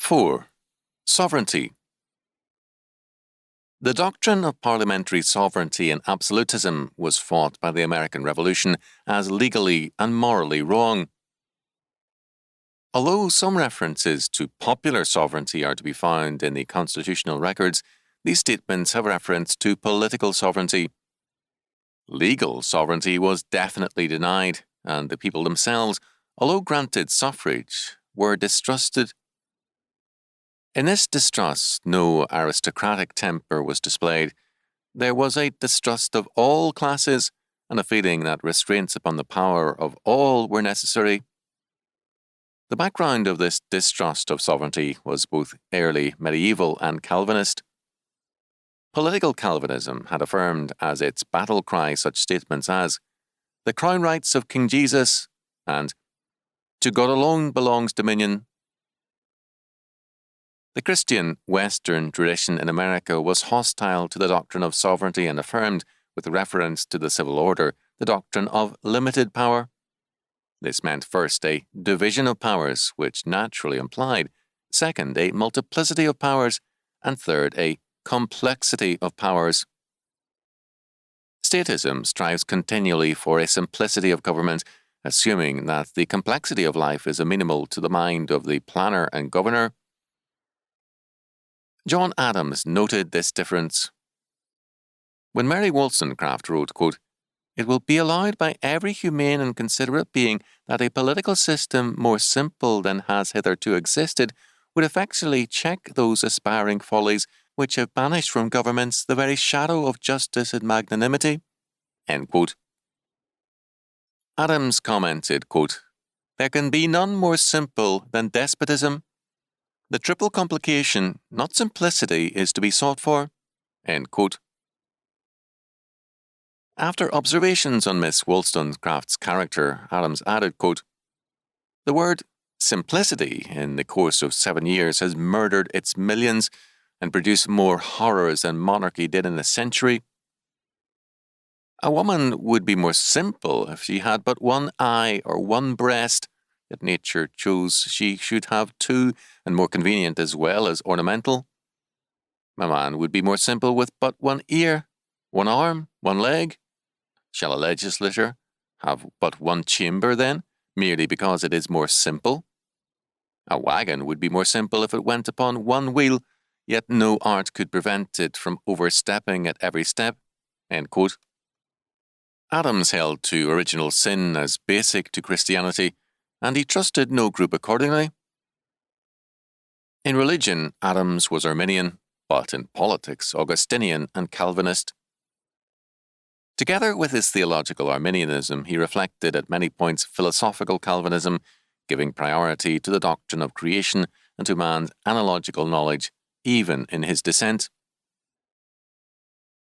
4. Sovereignty. The doctrine of parliamentary sovereignty and absolutism was fought by the American Revolution as legally and morally wrong. Although some references to popular sovereignty are to be found in the constitutional records, these statements have reference to political sovereignty. Legal sovereignty was definitely denied, and the people themselves, although granted suffrage, were distrusted. In this distrust, no aristocratic temper was displayed. There was a distrust of all classes and a feeling that restraints upon the power of all were necessary. The background of this distrust of sovereignty was both early medieval and Calvinist. Political Calvinism had affirmed as its battle cry such statements as, "The crown rights of King Jesus," and "To God alone belongs dominion." The Christian Western tradition in America was hostile to the doctrine of sovereignty and affirmed, with reference to the civil order, the doctrine of limited power. This meant first a division of powers, which naturally implied, second, a multiplicity of powers, and third, a complexity of powers. Statism strives continually for a simplicity of government, assuming that the complexity of life is amenable to the mind of the planner and governor. John Adams noted this difference. When Mary Wollstonecraft wrote, quote, "It will be allowed by every humane and considerate being that a political system more simple than has hitherto existed would effectually check those aspiring follies which have banished from governments the very shadow of justice and magnanimity." End quote. Adams commented, quote, "There can be none more simple than despotism. The triple complication, not simplicity, is to be sought for." End quote. After observations on Miss Wollstonecraft's character, Adams added, quote, "The word simplicity in the course of 7 years has murdered its millions and produced more horrors than monarchy did in a century. A woman would be more simple if she had but one eye or one breast, yet nature chose she should have two, and more convenient as well as ornamental. A man would be more simple with but one ear, one arm, one leg. Shall a legislature have but one chamber, then, merely because it is more simple? A wagon would be more simple if it went upon one wheel, yet no art could prevent it from overstepping at every step." End quote. Adams held to original sin as basic to Christianity, and he trusted no group accordingly. In religion, Adams was Arminian, but in politics, Augustinian and Calvinist. Together with his theological Arminianism, he reflected at many points philosophical Calvinism, giving priority to the doctrine of creation and to man's analogical knowledge, even in his dissent.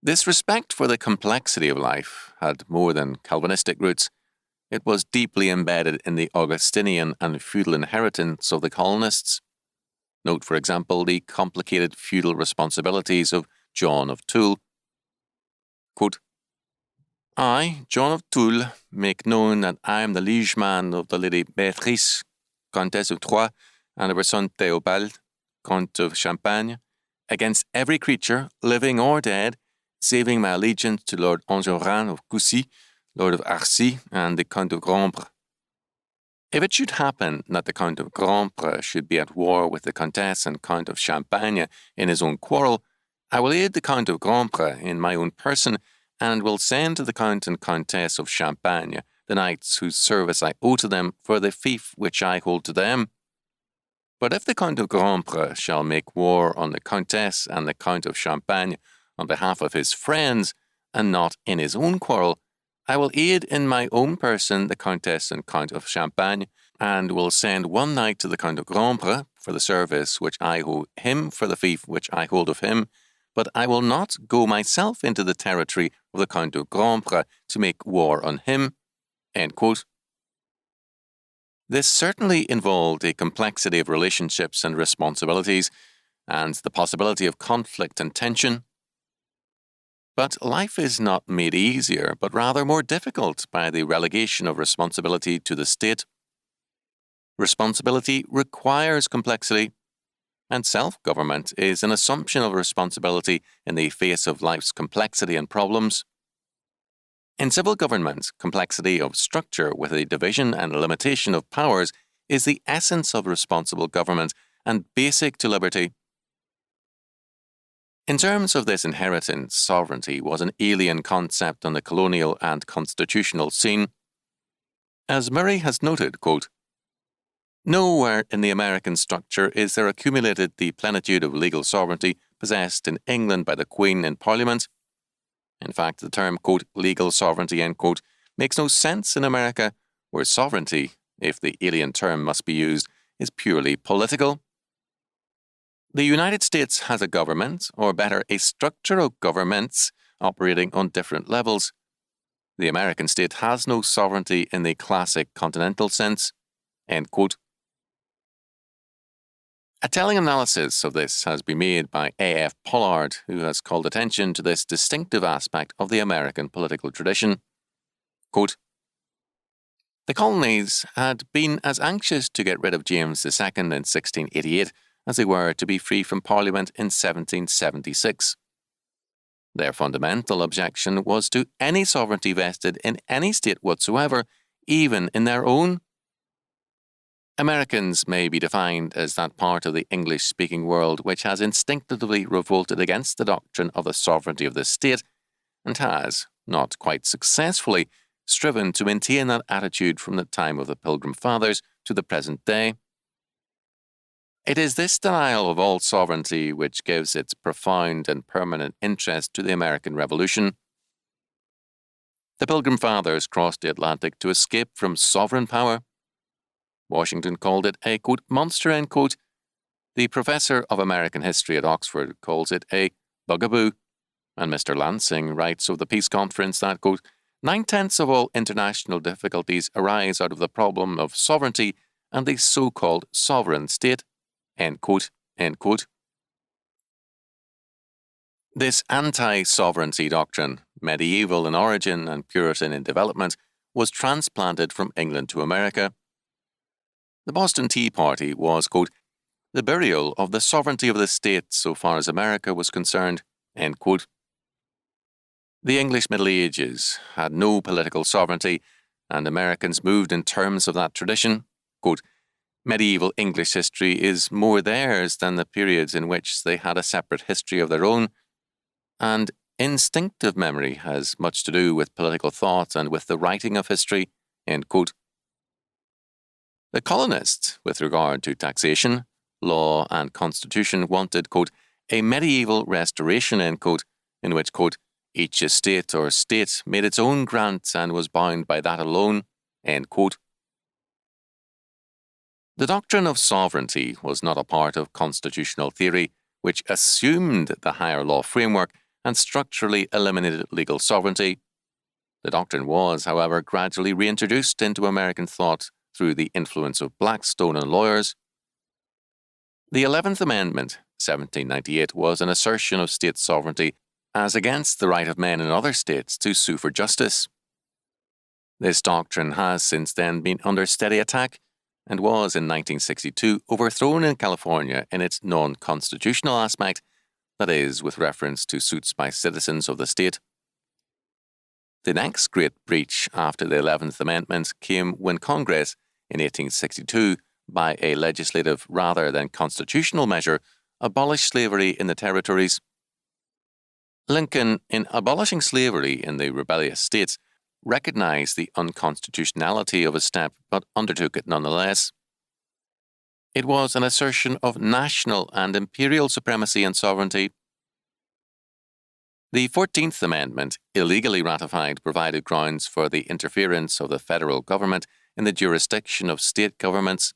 This respect for the complexity of life had more than Calvinistic roots. It was deeply embedded in the Augustinian and feudal inheritance of the colonists. Note, for example, the complicated feudal responsibilities of John of Tulle. Quote, "I, John of Tulle, make known that I am the liege man of the Lady Béatrice, Countess of Troyes, and of her son Théobald, Count of Champagne, against every creature, living or dead, saving my allegiance to Lord Enjolras of Coucy, Lord of Arcy, and the Count of Grandpré. If it should happen that the Count of Grandpré should be at war with the Countess and Count of Champagne in his own quarrel, I will aid the Count of Grandpré in my own person, and will send to the Count and Countess of Champagne the knights whose service I owe to them for the fief which I hold to them. But if the Count of Grandpré shall make war on the Countess and the Count of Champagne on behalf of his friends, and not in his own quarrel, I will aid in my own person the Countess and Count of Champagne, and will send one knight to the Count of Grandpré for the service which I owe him for the fief which I hold of him, but I will not go myself into the territory of the Count of Grandpré to make war on him." End quote. This certainly involved a complexity of relationships and responsibilities, and the possibility of conflict and tension. But life is not made easier, but rather more difficult by the relegation of responsibility to the state. Responsibility requires complexity. and self-government is an assumption of responsibility in the face of life's complexity and problems. In civil government, complexity of structure with a division and limitation of powers is the essence of responsible government and basic to liberty. In terms of this inheritance, sovereignty was an alien concept on the colonial and constitutional scene. As Murray has noted, quote, "Nowhere in the American structure is there accumulated the plenitude of legal sovereignty possessed in England by the Queen in Parliament. In fact, the term, quote, legal sovereignty, end quote, makes no sense in America, where sovereignty, if the alien term must be used, is purely political. The United States has a government, or better, a structure of governments operating on different levels. The American state has no sovereignty in the classic continental sense," end quote. A telling analysis of this has been made by A.F. Pollard, who has called attention to this distinctive aspect of the American political tradition. Quote, "The colonies had been as anxious to get rid of James II in 1688 as they were to be free from Parliament in 1776. Their fundamental objection was to any sovereignty vested in any state whatsoever, even in their own. Americans may be defined as that part of the English-speaking world which has instinctively revolted against the doctrine of the sovereignty of the state and has, not quite successfully, striven to maintain that attitude from the time of the Pilgrim Fathers to the present day. It is this denial of all sovereignty which gives its profound and permanent interest to the American Revolution. The Pilgrim Fathers crossed the Atlantic to escape from sovereign power. Washington called it a, quote, monster, end quote. The professor of American history at Oxford calls it a bugaboo, and Mr. Lansing writes of the Peace Conference that, quote, 9/10 of all international difficulties arise out of the problem of sovereignty and the so-called sovereign state, end quote, end quote. This anti-sovereignty doctrine, medieval in origin and Puritan in development, was transplanted from England to America. The Boston Tea Party was, quote, the burial of the sovereignty of the state so far as America was concerned, end quote. The English Middle Ages had no political sovereignty, and Americans moved in terms of that tradition. Quote, medieval English history is more theirs than the periods in which they had a separate history of their own, and instinctive memory has much to do with political thought and with the writing of history, end quote. The colonists, with regard to taxation, law, and constitution, wanted, quote, a medieval restoration, end quote, in which, quote, each estate or state made its own grant and was bound by that alone, end quote. The doctrine of sovereignty was not a part of constitutional theory, which assumed the higher law framework and structurally eliminated legal sovereignty. The doctrine was, however, gradually reintroduced into American thought through the influence of Blackstone and lawyers. The 11th Amendment, 1798, was an assertion of state sovereignty as against the right of men in other states to sue for justice. This doctrine has since then been under steady attack and was in 1962 overthrown in California in its non-constitutional aspect, that is, with reference to suits by citizens of the state. The next great breach after the 11th Amendment came when Congress, in 1862, by a legislative rather than constitutional measure, abolished slavery in the territories. Lincoln, in abolishing slavery in the rebellious states, recognized the unconstitutionality of his step but undertook it nonetheless. It was an assertion of national and imperial supremacy and sovereignty. The 14th Amendment, illegally ratified, provided grounds for the interference of the federal government in the jurisdiction of state governments.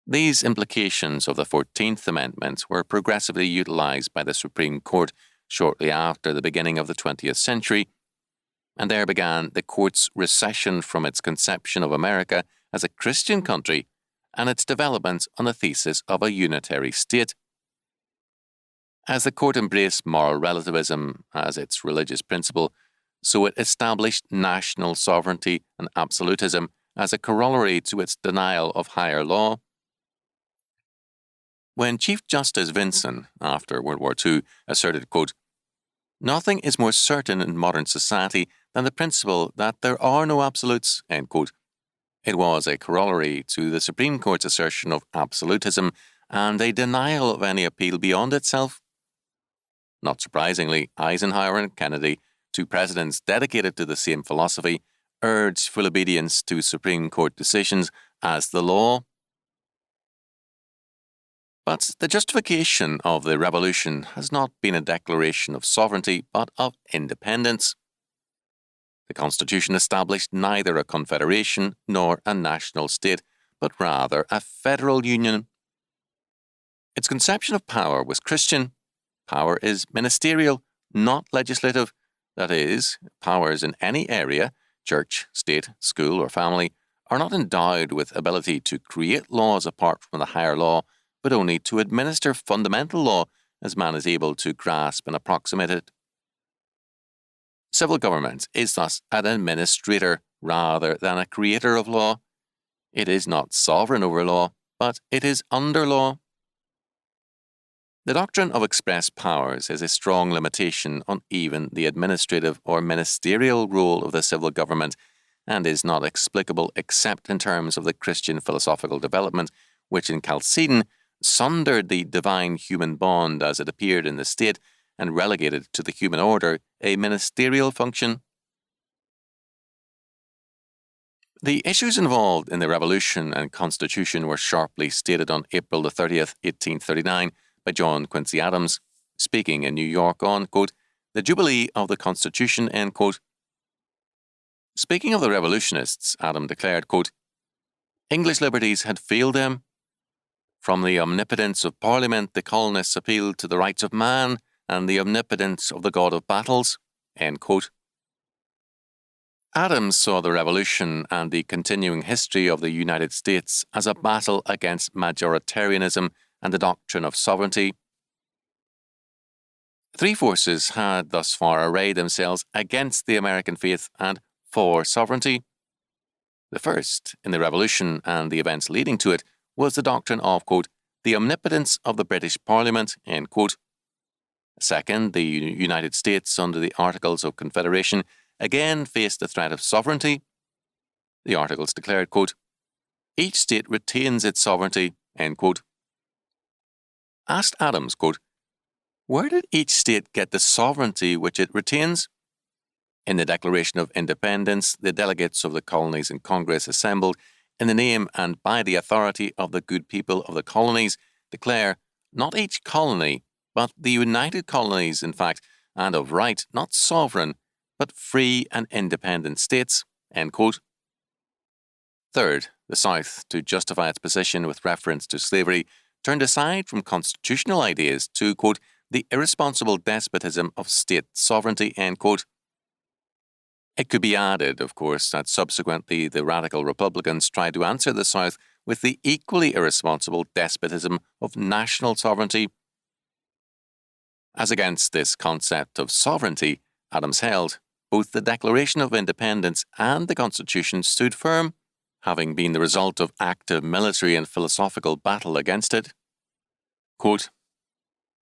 These implications of the 14th Amendment were progressively utilized by the Supreme Court shortly after the beginning of the 20th century, and there began the court's recession from its conception of America as a Christian country and its development on the thesis of a unitary state. As the court embraced moral relativism as its religious principle, so it established national sovereignty and absolutism as a corollary to its denial of higher law. When Chief Justice Vinson, after World War II, asserted, quote, "Nothing is more certain in modern society than the principle that there are no absolutes," end quote, it was a corollary to the Supreme Court's assertion of absolutism and a denial of any appeal beyond itself. Not surprisingly, Eisenhower and Kennedy, two presidents dedicated to the same philosophy, urged full obedience to Supreme Court decisions as the law. But the justification of the revolution has not been a declaration of sovereignty, but of independence. The Constitution established neither a confederation nor a national state, but rather a federal union. Its conception of power was Christian. Power is ministerial, not legislative. That is, powers in any area, church, state, school, or family, are not endowed with ability to create laws apart from the higher law, but only to administer fundamental law as man is able to grasp and approximate it. Civil government is thus an administrator rather than a creator of law. It is not sovereign over law, but it is under law. The doctrine of express powers is a strong limitation on even the administrative or ministerial role of the civil government, and is not explicable except in terms of the Christian philosophical development, which in Chalcedon sundered the divine human bond as it appeared in the state and relegated to the human order a ministerial function. The issues involved in the Revolution and Constitution were sharply stated on April 30th, 1839, by John Quincy Adams, speaking in New York on, quote, "the Jubilee of the Constitution," end quote. Speaking of the revolutionists, Adams declared, quote, "English liberties had failed them. From the omnipotence of Parliament, the colonists appealed to the rights of man and the omnipotence of the God of battles," end quote. Adams saw the Revolution and the continuing history of the United States as a battle against majoritarianism and the doctrine of sovereignty. Three forces had thus far arrayed themselves against the American faith and for sovereignty. The first, in the Revolution and the events leading to it, was the doctrine of, quote, "the omnipotence of the British Parliament," end quote. Second, the United States, under the Articles of Confederation, again faced the threat of sovereignty. The Articles declared, quote, "each state retains its sovereignty," end quote. Asked Adams, quote, "where did each state get the sovereignty which it retains?" In the Declaration of Independence, the delegates of the colonies in Congress assembled in the name and by the authority of the good people of the colonies declare not each colony, but the united colonies, in fact, and of right, not sovereign, but free and independent states, end quote. Third, the South, to justify its position with reference to slavery, turned aside from constitutional ideas to, quote, "the irresponsible despotism of state sovereignty," end quote. It could be added, of course, that subsequently the radical Republicans tried to answer the South with the equally irresponsible despotism of national sovereignty. As against this concept of sovereignty, Adams held, both the Declaration of Independence and the Constitution stood firm, having been the result of active military and philosophical battle against it. Quote,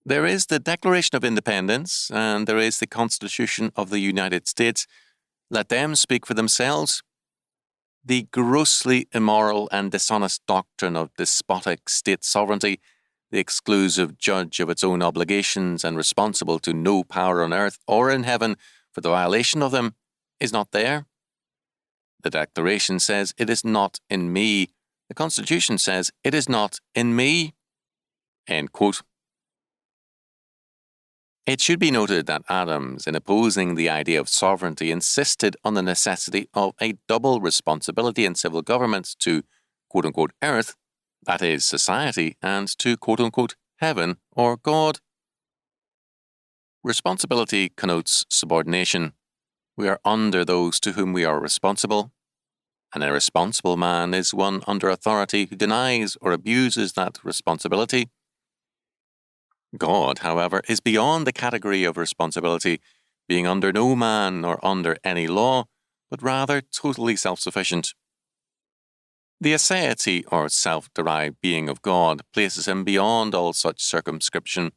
"There is the Declaration of Independence, and there is the Constitution of the United States. Let them speak for themselves. The grossly immoral and dishonest doctrine of despotic state sovereignty, the exclusive judge of its own obligations and responsible to no power on earth or in heaven for the violation of them, is not there. The Declaration says it is not in me. The Constitution says it is not in me." End quote. It should be noted that Adams, in opposing the idea of sovereignty, insisted on the necessity of a double responsibility in civil government to quote-unquote earth, that is, society, and to quote-unquote heaven or God. Responsibility connotes subordination. We are under those to whom we are responsible. An irresponsible man is one under authority who denies or abuses that responsibility. God, however, is beyond the category of responsibility, being under no man nor under any law, but rather totally self-sufficient. The aseity or self-derived being of God places him beyond all such circumscription.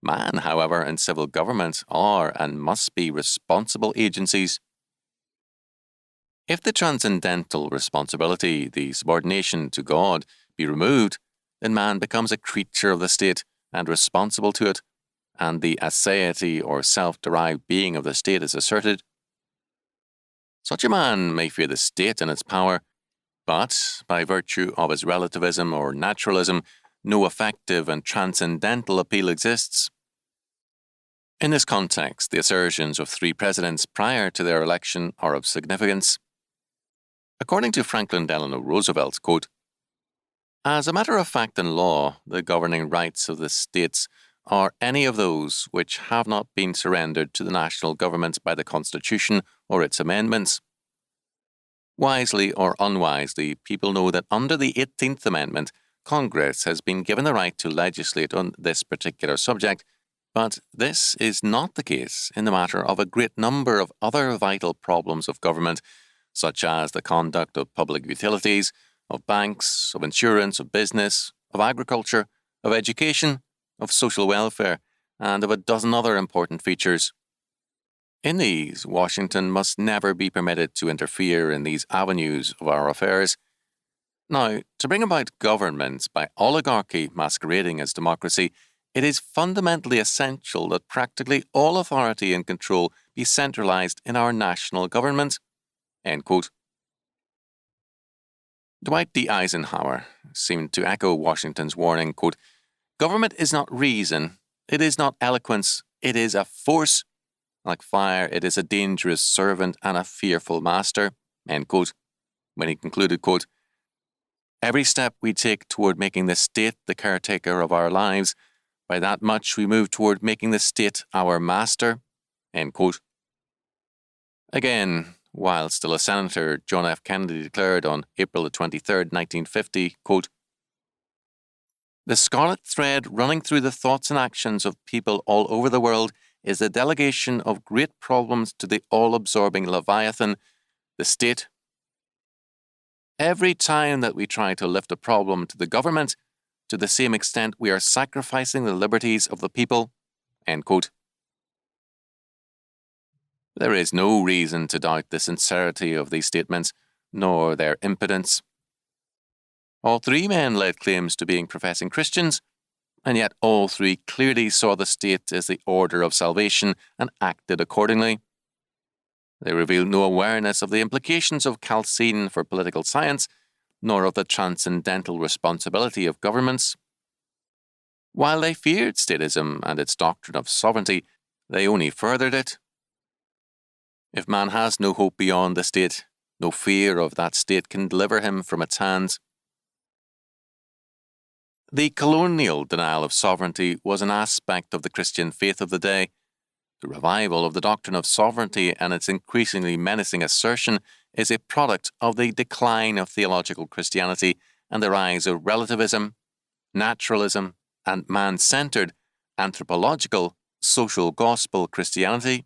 Man, however, and civil government are and must be responsible agencies. If the transcendental responsibility, the subordination to God, be removed, then man becomes a creature of the state and responsible to it, and the aseity or self-derived being of the state is asserted. Such a man may fear the state and its power, but, by virtue of his relativism or naturalism, no effective and transcendental appeal exists. In this context, the assertions of 3 presidents prior to their election are of significance. According to Franklin Delano Roosevelt, quote, "As a matter of fact and law, the governing rights of the states are any of those which have not been surrendered to the national government by the Constitution or its amendments. Wisely or unwisely, people know that under the 18th Amendment, Congress has been given the right to legislate on this particular subject, but this is not the case in the matter of a great number of other vital problems of government, such as the conduct of public utilities, of banks, of insurance, of business, of agriculture, of education, of social welfare, and of a dozen other important features. In these, Washington must never be permitted to interfere in these avenues of our affairs. Now, to bring about government by oligarchy masquerading as democracy, it is fundamentally essential that practically all authority and control be centralized in our national government." End quote. Dwight D. Eisenhower seemed to echo Washington's warning, quote, "Government is not reason, it is not eloquence, it is a force. Like fire, it is a dangerous servant and a fearful master." End quote. When he concluded, quote, "Every step we take toward making the state the caretaker of our lives, by that much we move toward making the state our master." End quote. Again, while still a senator, John F. Kennedy declared on April 23, 1950, quote, "The scarlet thread running through the thoughts and actions of people all over the world is the delegation of great problems to the all-absorbing Leviathan, the state. Every time that we try to lift a problem to the government, to the same extent we are sacrificing the liberties of the people." End quote. There is no reason to doubt the sincerity of these statements, nor their impotence. All 3 men laid claims to being professing Christians, and yet all 3 clearly saw the state as the order of salvation and acted accordingly. They revealed no awareness of the implications of Chalcedon for political science, nor of the transcendental responsibility of governments. While they feared statism and its doctrine of sovereignty, they only furthered it. If man has no hope beyond the state, no fear of that state can deliver him from its hands. The colonial denial of sovereignty was an aspect of the Christian faith of the day. The revival of the doctrine of sovereignty and its increasingly menacing assertion is a product of the decline of theological Christianity and the rise of relativism, naturalism, and man-centered, anthropological, social gospel Christianity.